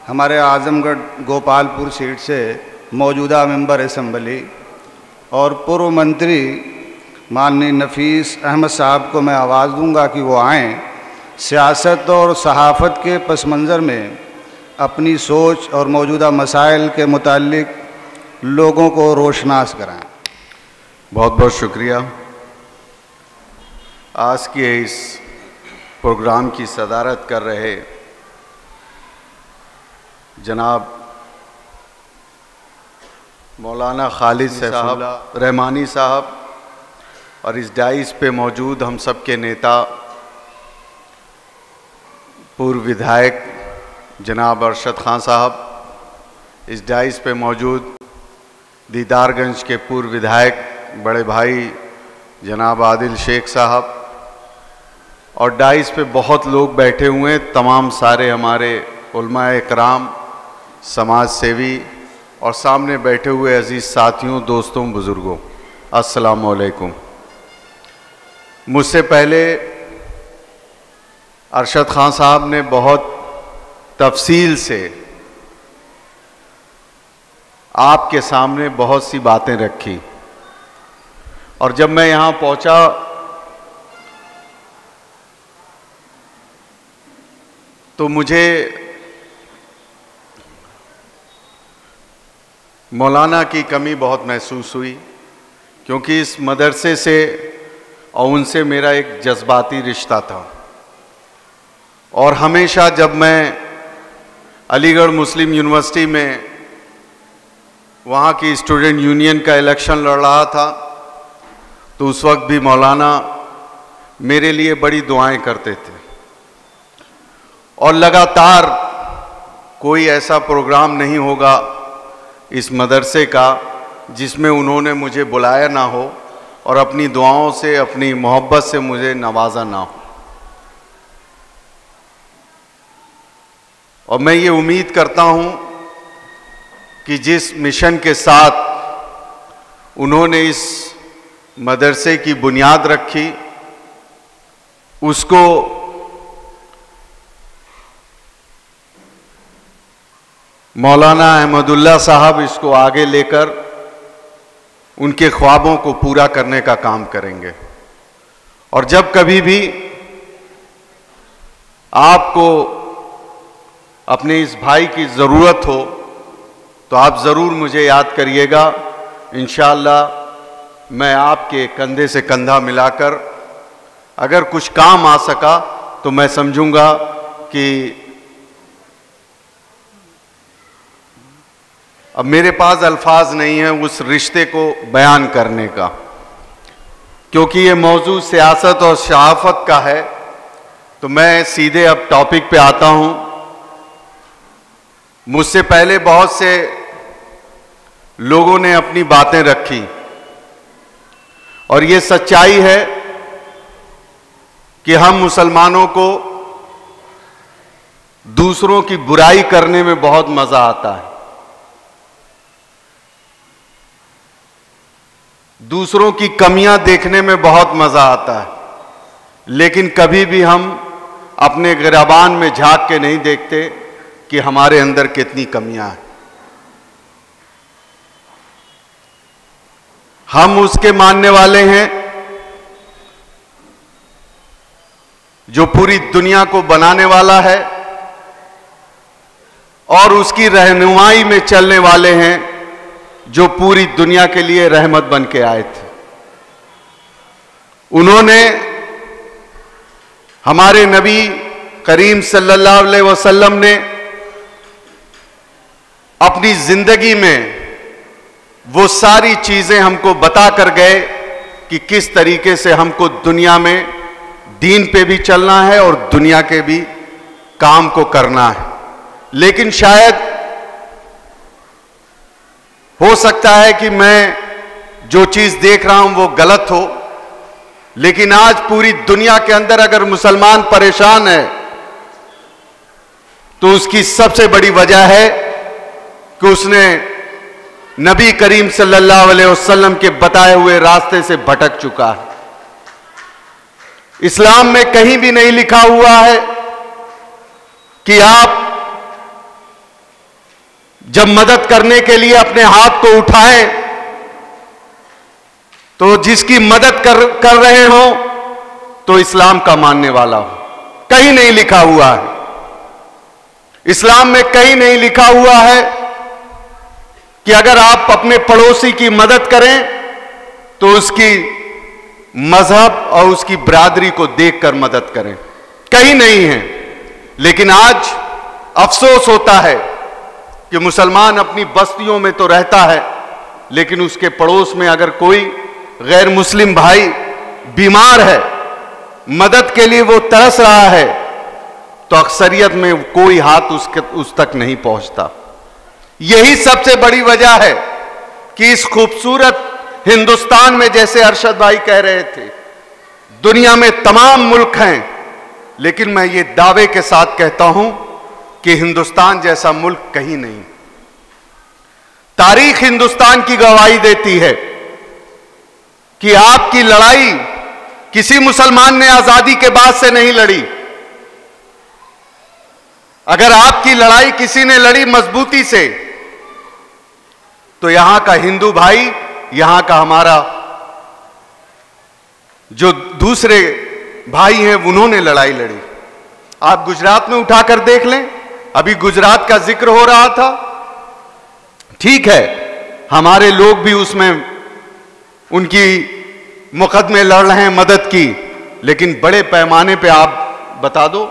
हमारे आजमगढ़ गोपालपुर सीट से मौजूदा मेंबर असेंबली और पूर्व मंत्री माननीय नफीस अहमद साहब को मैं आवाज़ दूंगा कि वो आएँ, सियासत और सहाफ़त के पस मंज़र में अपनी सोच और मौजूदा मसाइल के मुताल्लिक लोगों को रोशनास कराएं। बहुत बहुत शुक्रिया। आज के इस प्रोग्राम की सदारत कर रहे जनाब मौलाना खालिद साहब रहमानी साहब और इस डाइस पे मौजूद हम सब के नेता पूर्व विधायक जनाब अरशद खान साहब, इस डाइस पे मौजूद दीदारगंज के पूर्व विधायक बड़े भाई जनाब आदिल शेख साहब, और डाइस पे बहुत लोग बैठे हुए हैं, तमाम सारे हमारे उलमाए इकराम, समाज सेवी और सामने बैठे हुए अजीज़ साथियों, दोस्तों, बुज़ुर्गों, अस्सलामु अलैकुम। मुझसे पहले अरशद खान साहब ने बहुत तफसील से आपके सामने बहुत सी बातें रखी, और जब मैं यहाँ पहुँचा तो मुझे मौलाना की कमी बहुत महसूस हुई, क्योंकि इस मदरसे से और उनसे मेरा एक जज्बाती रिश्ता था। और हमेशा जब मैं अलीगढ़ मुस्लिम यूनिवर्सिटी में वहाँ की स्टूडेंट यूनियन का इलेक्शन लड़ रहा था, तो उस वक्त भी मौलाना मेरे लिए बड़ी दुआएं करते थे, और लगातार कोई ऐसा प्रोग्राम नहीं होगा इस मदरसे का जिसमें उन्होंने मुझे बुलाया ना हो और अपनी दुआओं से, अपनी मोहब्बत से मुझे नवाजा ना हो। और मैं ये उम्मीद करता हूँ कि जिस मिशन के साथ उन्होंने इस मदरसे की बुनियाद रखी, उसको मौलाना अहमदुल्लाह साहब इसको आगे लेकर उनके ख्वाबों को पूरा करने का काम करेंगे। और जब कभी भी आपको अपने इस भाई की ज़रूरत हो तो आप ज़रूर मुझे याद करिएगा। इंशाअल्लाह मैं आपके कंधे से कंधा मिलाकर अगर कुछ काम आ सका तो मैं समझूंगा कि अब मेरे पास अल्फाज नहीं है उस रिश्ते को बयान करने का, क्योंकि ये मौजू सियासत और शहाफत का है। तो मैं सीधे अब टॉपिक पे आता हूँ। मुझसे पहले बहुत से लोगों ने अपनी बातें रखी, और ये सच्चाई है कि हम मुसलमानों को दूसरों की बुराई करने में बहुत मजा आता है, दूसरों की कमियां देखने में बहुत मजा आता है, लेकिन कभी भी हम अपने गिरबान में झांक के नहीं देखते कि हमारे अंदर कितनी कमियां हैं। हम उसके मानने वाले हैं जो पूरी दुनिया को बनाने वाला है, और उसकी रहनुमाई में चलने वाले हैं जो पूरी दुनिया के लिए रहमत बन के आए थे। उन्होंने हमारे नबी करीम सल्लल्लाहु अलैहि वसल्लम ने अपनी जिंदगी में वो सारी चीजें हमको बता कर गए कि किस तरीके से हमको दुनिया में दीन पे भी चलना है और दुनिया के भी काम को करना है। लेकिन शायद हो सकता है कि मैं जो चीज देख रहा हूं वो गलत हो, लेकिन आज पूरी दुनिया के अंदर अगर मुसलमान परेशान है तो उसकी सबसे बड़ी वजह है कि उसने नबी करीम सल्लल्लाहु अलैहि वसल्लम के बताए हुए रास्ते से भटक चुका है। इस्लाम में कहीं भी नहीं लिखा हुआ है कि आप जब मदद करने के लिए अपने हाथ को उठाएं तो जिसकी मदद कर रहे हो तो इस्लाम का मानने वाला हो। कहीं नहीं लिखा हुआ है, इस्लाम में कहीं नहीं लिखा हुआ है कि अगर आप अपने पड़ोसी की मदद करें तो उसकी मजहब और उसकी बिरादरी को देखकर मदद करें, कहीं नहीं है। लेकिन आज अफसोस होता है कि मुसलमान अपनी बस्तियों में तो रहता है, लेकिन उसके पड़ोस में अगर कोई गैर मुस्लिम भाई बीमार है, मदद के लिए वो तरस रहा है, तो अक्सरियत में कोई हाथ उस तक नहीं पहुंचता। यही सबसे बड़ी वजह है कि इस खूबसूरत हिंदुस्तान में, जैसे अरशद भाई कह रहे थे, दुनिया में तमाम मुल्क हैं, लेकिन मैं ये दावे के साथ कहता हूं कि हिंदुस्तान जैसा मुल्क कहीं नहीं। तारीख हिंदुस्तान की गवाही देती है कि आपकी लड़ाई किसी मुसलमान ने आजादी के बाद से नहीं लड़ी। अगर आपकी लड़ाई किसी ने लड़ी मजबूती से, तो यहां का हिंदू भाई, यहां का हमारा जो दूसरे भाई हैं, उन्होंने लड़ाई लड़ी। आप गुजरात में उठाकर देख लें, अभी गुजरात का जिक्र हो रहा था। ठीक है, हमारे लोग भी उसमें उनकी मुकदमे लड़ रहे हैं मदद की, लेकिन बड़े पैमाने पे आप बता दो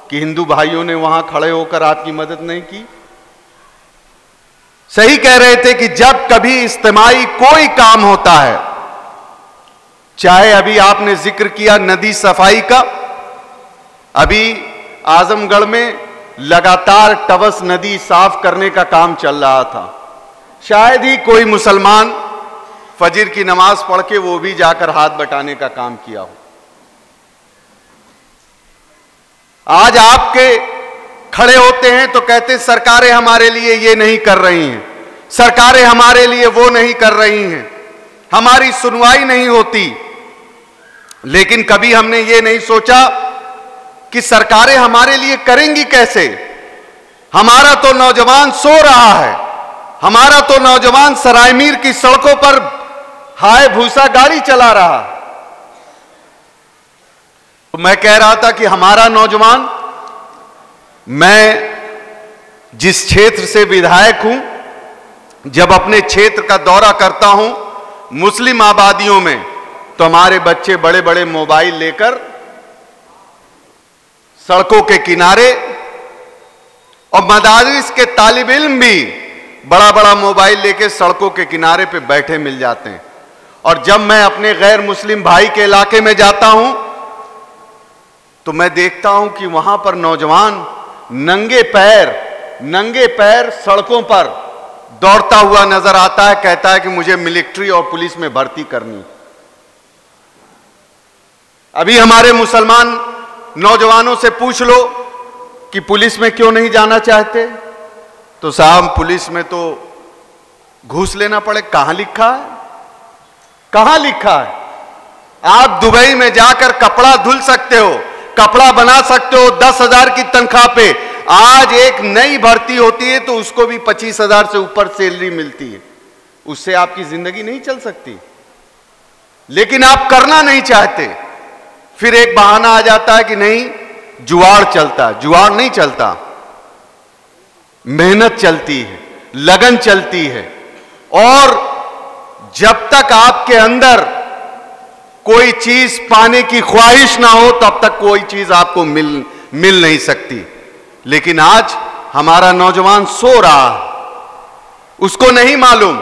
कि हिंदू भाइयों ने वहां खड़े होकर आपकी मदद नहीं की। सही कह रहे थे कि जब कभी इज्तिमाई कोई काम होता है, चाहे अभी आपने जिक्र किया नदी सफाई का, अभी आजमगढ़ में लगातार टवस नदी साफ करने का काम चल रहा था। शायद ही कोई मुसलमान फजर की नमाज पढ़ के वो भी जाकर हाथ बटाने का काम किया हो। आज आपके खड़े होते हैं तो कहते सरकारें हमारे लिए ये नहीं कर रही हैं, सरकारें हमारे लिए वो नहीं कर रही हैं, हमारी सुनवाई नहीं होती। लेकिन कभी हमने ये नहीं सोचा कि सरकारें हमारे लिए करेंगी कैसे। हमारा तो नौजवान सो रहा है, हमारा तो नौजवान सरायमीर की सड़कों पर हाय भूसा गाड़ी चला रहा। तो मैं कह रहा था कि हमारा नौजवान, मैं जिस क्षेत्र से विधायक हूं, जब अपने क्षेत्र का दौरा करता हूं मुस्लिम आबादियों में, तो हमारे बच्चे बड़े बड़े मोबाइल लेकर सड़कों के किनारे, और मदारिस के तालिब इल्म भी बड़ा बड़ा मोबाइल लेकर सड़कों के किनारे पे बैठे मिल जाते हैं। और जब मैं अपने गैर मुस्लिम भाई के इलाके में जाता हूं तो मैं देखता हूं कि वहां पर नौजवान नंगे पैर सड़कों पर दौड़ता हुआ नजर आता है, कहता है कि मुझे मिलिट्री और पुलिस में भर्ती करनी। अभी हमारे मुसलमान नौजवानों से पूछ लो कि पुलिस में क्यों नहीं जाना चाहते, तो साहब पुलिस में तो घूस लेना पड़े। कहां लिखा है, कहां लिखा है? आप दुबई में जाकर कपड़ा धुल सकते हो, कपड़ा बना सकते हो 10,000 की तनख्वाह पे। आज एक नई भर्ती होती है तो उसको भी 25,000 से ऊपर सैलरी मिलती है, उससे आपकी जिंदगी नहीं चल सकती। लेकिन आप करना नहीं चाहते, फिर एक बहाना आ जाता है कि नहीं जुआड़ चलता। जुआड़ नहीं चलता, मेहनत चलती है, लगन चलती है। और जब तक आपके अंदर कोई चीज पाने की ख्वाहिश ना हो, तब तक कोई चीज आपको मिल नहीं सकती। लेकिन आज हमारा नौजवान सो रहा है, उसको नहीं मालूम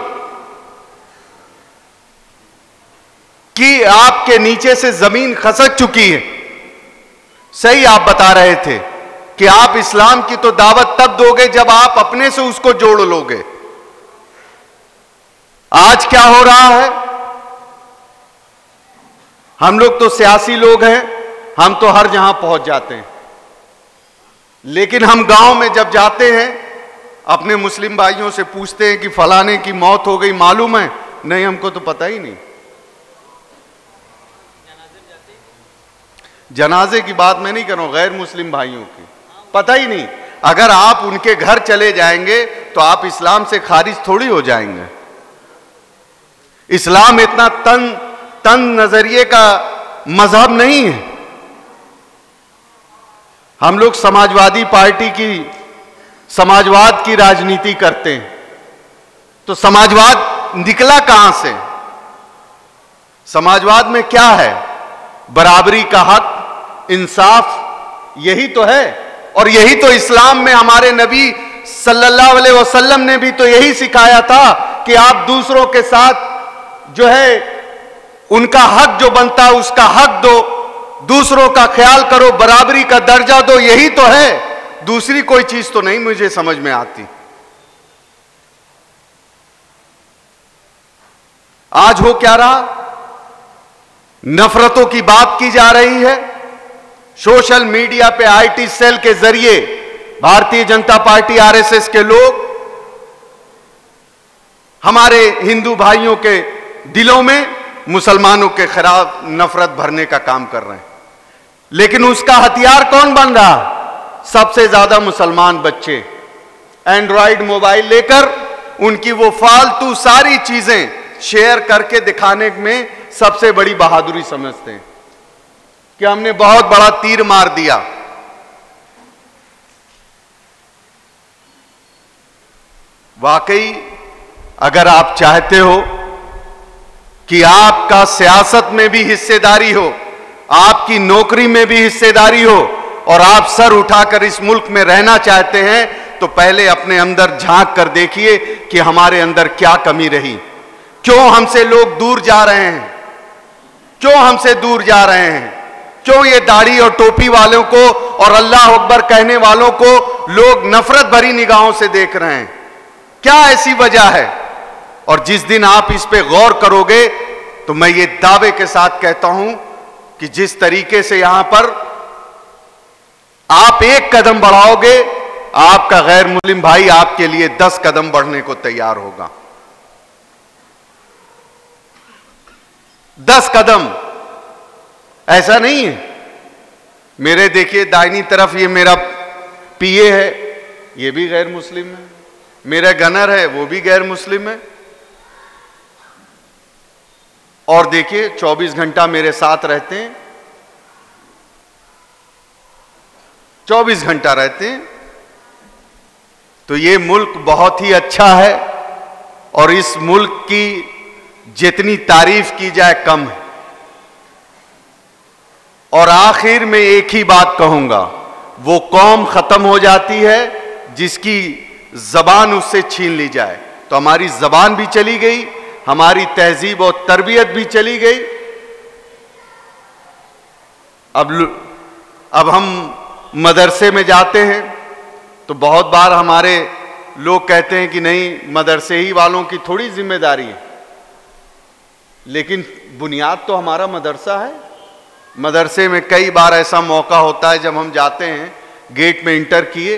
कि आपके नीचे से जमीन खसक चुकी है। सही आप बता रहे थे कि आप इस्लाम की तो दावत तब दोगे जब आप अपने से उसको जोड़ लोगे। आज क्या हो रहा है, हम लोग तो सियासी लोग हैं, हम तो हर जहां पहुंच जाते हैं, लेकिन हम गांव में जब जाते हैं अपने मुस्लिम भाइयों से पूछते हैं कि फलाने की मौत हो गई, मालूम है? नहीं, हमको तो पता ही नहीं। जनाजे की बात मैं नहीं कर रहा हूं, गैर मुस्लिम भाइयों की पता ही नहीं। अगर आप उनके घर चले जाएंगे तो आप इस्लाम से खारिज थोड़ी हो जाएंगे। इस्लाम इतना तन नजरिए का मजहब नहीं है। हम लोग समाजवादी पार्टी की समाजवाद की राजनीति करते हैं, तो समाजवाद निकला कहां से? समाजवाद में क्या है? बराबरी का हक, इंसाफ, यही तो है। और यही तो इस्लाम में हमारे नबी सल्लल्लाहु अलैहि वसल्लम ने भी तो यही सिखाया था कि आप दूसरों के साथ जो है उनका हक जो बनता है उसका हक दो, दूसरों का ख्याल करो, बराबरी का दर्जा दो। यही तो है, दूसरी कोई चीज तो नहीं मुझे समझ में आती। आज हो क्या रहा? नफरतों की बात की जा रही है। सोशल मीडिया पे आईटी सेल के जरिए भारतीय जनता पार्टी आरएसएस के लोग हमारे हिंदू भाइयों के दिलों में मुसलमानों के खिलाफ नफरत भरने का काम कर रहे हैं। लेकिन उसका हथियार कौन बन रहा? सबसे ज्यादा मुसलमान बच्चे एंड्रॉयड मोबाइल लेकर उनकी वो फालतू सारी चीजें शेयर करके दिखाने में सबसे बड़ी बहादुरी समझते हैं कि हमने बहुत बड़ा तीर मार दिया। वाकई अगर आप चाहते हो कि आपका सियासत में भी हिस्सेदारी हो, आपकी नौकरी में भी हिस्सेदारी हो और आप सर उठाकर इस मुल्क में रहना चाहते हैं, तो पहले अपने अंदर झांक कर देखिए कि हमारे अंदर क्या कमी रही। क्यों हमसे लोग दूर जा रहे हैं? क्यों हमसे दूर जा रहे हैं? क्यों ये दाढ़ी और टोपी वालों को और अल्लाह अकबर कहने वालों को लोग नफरत भरी निगाहों से देख रहे हैं? क्या ऐसी वजह है? और जिस दिन आप इस पे गौर करोगे तो मैं ये दावे के साथ कहता हूं कि जिस तरीके से यहां पर आप एक कदम बढ़ाओगे, आपका गैर मुस्लिम भाई आपके लिए 10 कदम बढ़ने को तैयार होगा। 10 कदम। ऐसा नहीं है। मेरे देखिए दाहिनी तरफ ये मेरा पीए है, ये भी गैर मुस्लिम है। मेरा गनर है, वो भी गैर मुस्लिम है। और देखिए 24 घंटा मेरे साथ रहते हैं, 24 घंटा रहते हैं। तो ये मुल्क बहुत ही अच्छा है और इस मुल्क की जितनी तारीफ की जाए कम है। और आखिर में एक ही बात कहूंगा, वो कौम खत्म हो जाती है जिसकी जबान उससे छीन ली जाए। तो हमारी जबान भी चली गई, हमारी तहजीब और तरबियत भी चली गई। अब हम मदरसे में जाते हैं तो बहुत बार हमारे लोग कहते हैं कि नहीं, मदरसे ही वालों की थोड़ी जिम्मेदारी है। लेकिन बुनियाद तो हमारा मदरसा है। मदरसे में कई बार ऐसा मौका होता है जब हम जाते हैं, गेट में इंटर किए,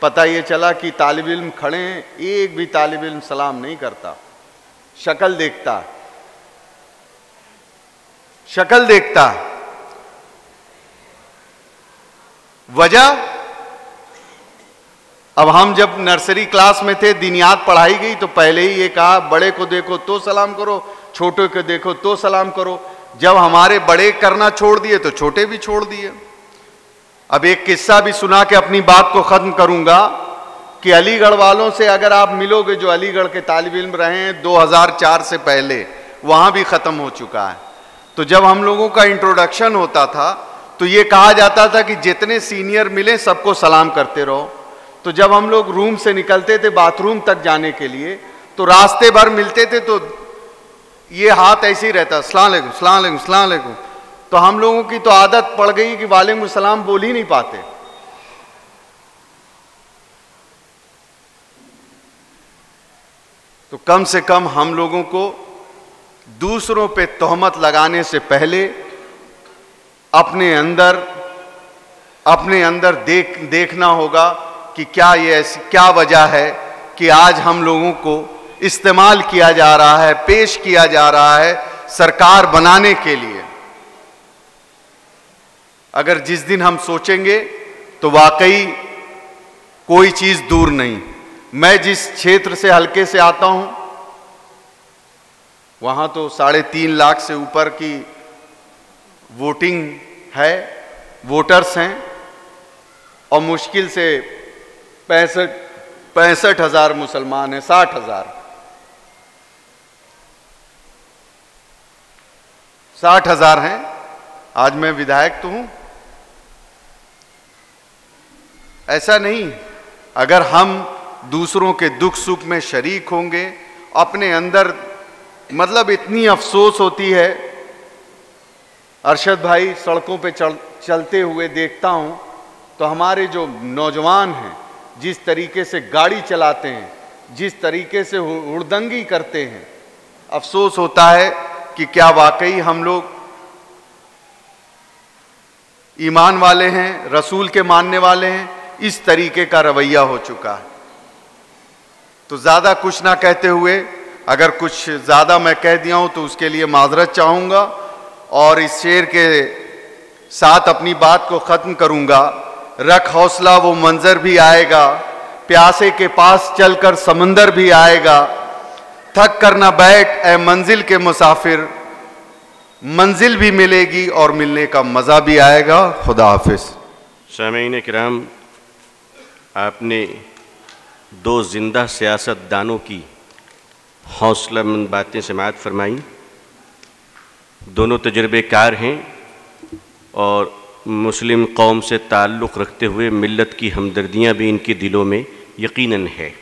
पता ये चला कि तालिब इल्म खड़े हैं, एक भी तालिब इल्म सलाम नहीं करता, शक्ल देखता है, शक्ल देखता है। वजह, अब हम जब नर्सरी क्लास में थे, दिनियात पढ़ाई गई तो पहले ही ये कहा, बड़े को देखो तो सलाम करो, छोटे को देखो तो सलाम करो। जब हमारे बड़े करना छोड़ दिए तो छोटे भी छोड़ दिए। अब एक किस्सा भी सुना के अपनी बात को खत्म करूंगा कि अलीगढ़ वालों से अगर आप मिलोगे, जो अलीगढ़ के तालिब इल्म रहे हैं 2004 से पहले, वहां भी खत्म हो चुका है। तो जब हम लोगों का इंट्रोडक्शन होता था तो ये कहा जाता था कि जितने सीनियर मिले सबको सलाम करते रहो। तो जब हम लोग रूम से निकलते थे बाथरूम तक जाने के लिए, तो रास्ते भर मिलते थे तो ये हाथ ऐसे ही रहता, अस्सलाम वालेकुम, अस्सलाम वालेकुम, अस्सलाम वालेकुम। तो हम लोगों की तो आदत पड़ गई कि वालेकुम सलाम बोल ही नहीं पाते। तो कम से कम हम लोगों को दूसरों पे तोहमत लगाने से पहले अपने अंदर देखना होगा कि क्या ये ऐसी क्या वजह है कि आज हम लोगों को इस्तेमाल किया जा रहा है, पेश किया जा रहा है सरकार बनाने के लिए। अगर जिस दिन हम सोचेंगे तो वाकई कोई चीज दूर नहीं। मैं जिस क्षेत्र से हल्के से आता हूं वहां तो 3.5 लाख से ऊपर की वोटिंग है, वोटर्स हैं, और मुश्किल से 65,000 मुसलमान हैं, 60,000 हैं। आज मैं विधायक तो हूं, ऐसा नहीं। अगर हम दूसरों के दुख सुख में शरीक होंगे, अपने अंदर मतलब इतनी अफसोस होती है। अरशद भाई, सड़कों पे चलते हुए देखता हूं तो हमारे जो नौजवान हैं जिस तरीके से गाड़ी चलाते हैं, जिस तरीके से हुड़दंगी करते हैं, अफसोस होता है कि क्या वाकई हम लोग ईमान वाले हैं, रसूल के मानने वाले हैं। इस तरीके का रवैया हो चुका है। तो ज़्यादा कुछ ना कहते हुए, अगर कुछ ज़्यादा मैं कह दिया हूं तो उसके लिए माजरत चाहूँगा, और इस शेर के साथ अपनी बात को ख़त्म करूँगा। रख हौसला, वो मंजर भी आएगा, प्यासे के पास चलकर समंदर भी आएगा। थक कर ना बैठ ए मंजिल के मुसाफिर, मंजिल भी मिलेगी और मिलने का मज़ा भी आएगा। खुदा हाफिज। सामीन किराम, आपने 2 जिंदा सियासतदानों की हौसलामंद बातें समाअत फरमाई। दोनों तजर्बेकार हैं और मुस्लिम कौम से ताल्लुक़ रखते हुए मिल्लत की हमदर्दियाँ भी इनके दिलों में यकीनन है।